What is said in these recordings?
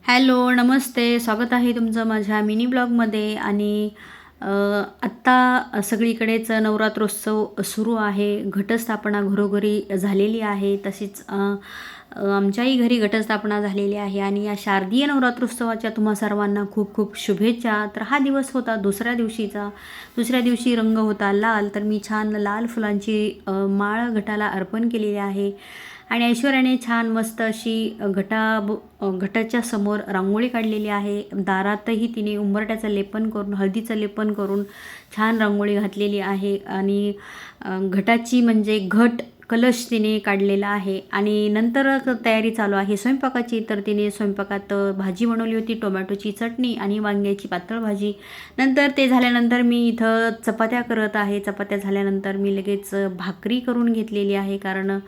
Hello, नमस्ते. स्वागत आहे तुमचं माझ्या मिनी ब्लॉगमध्ये आणि आत्ता सगळीकडेच नवरात्रोत्सव सुरू आहे. घटस्थापना घरोघरी झालेली आहे. तशीच आमच्याही घरी घटस्थापना झालेली आहे आणि या शारदीय नवरात्रोत्सवाच्या तुम्हा सर्वांना खूप खूप शुभेच्छा. तर हा दिवस होता दुसऱ्या दिवशीचा. दुसऱ्या दिवशी रंग होता लाल. तर मी छान लाल फुलांची माळ घटाला अर्पण केलेली आहे आणि ऐश्वर्याने छान मस्त अशी घटाच्या समोर रांगोळी काढलेली आहे. दारातही तिने उंबरट्याचं लेपन करून हळदीचं लेपन करून छान रांगोळी घातलेली आहे आणि घटाची म्हणजे घट कलश तिने काढलेला आहे आणि नंतर तयारी चालू आहे स्वयंपाकाची. तर तिने स्वयंपाकात भाजी बनवली होती, टोमॅटोची चटणी आणि वांग्याची पातळ भाजी. नंतर ते झाल्यानंतर मी इथं चपात्या करत आहे. चपात्या झाल्यानंतर मी लगेच भाकरी करून घेतलेली आहे, कारण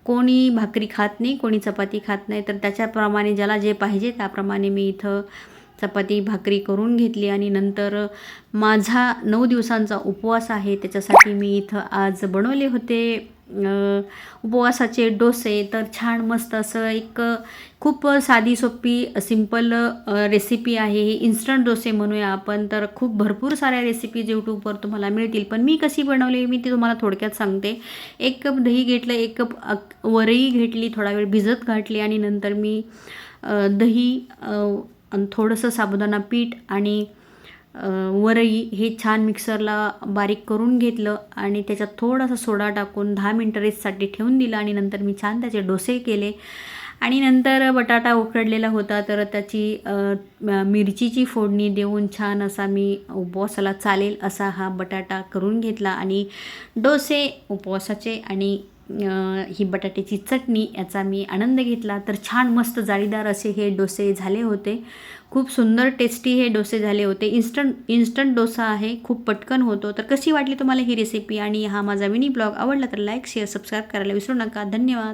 कोणी भाकरी खात नाही, कोणी चपाती खात नाही. तर त्याच्याप्रमाणे ज्याला जे पाहिजे त्याप्रमाणे मी इथं चपाती भाकरी करून घेतली आणि नंतर माझा 9 दिवसांचा उपवास आहे, त्याच्यासाठी मी इथं आज बनवले होते उपवासाचे डोसे. तर छान मस्त असं एक खूप साधी सोपी सिंपल रेसिपी आहे. ही इन्स्टंट डोसे म्हणूया आपण. तर खूप भरपूर साऱ्या रेसिपीज यूट्यूबवर तुम्हाला मिळतील, पण मी कशी बनवली मी ती तुम्हाला थोडक्यात सांगते. 1 कप दही घेतलं, 1 कप वरई घेतली, थोडा वेळ भिजत घातली आणि नंतर मी दही आणि थोडंसं साबुदाणा पीठ आणि वरई हे छान मिक्सरला बारीक करून घेतलं आणि त्याच्यात थोडासा सोडा टाकून 10 मिनटं रेस्टसाठी ठेवून दिलं आणि नंतर मी छान त्याचे डोसे केले. आणि नंतर बटाटा उकडलेला होता, तर त्याची मिरचीची फोडणी देऊन छान असा मी उपवासाला चालेल असा हा बटाटा करून घेतला आणि डोसे उपवासाचे आणि ही बटाट्याची चटणी याचा मी आनंद घेतला. तर छान मस्त जाळीदार असे हे डोसे झाले होते. खूप सुंदर टेस्टी हे डोसे झाले होते. इन्स्टंट डोसा आहे, खूप पटकन होतो. तर कशी वाटली तुम्हाला ही रेसिपी आणि हा माझा मिनी ब्लॉग आवडला तर लाईक शेअर सबस्क्राईब करायला विसरू नका. धन्यवाद.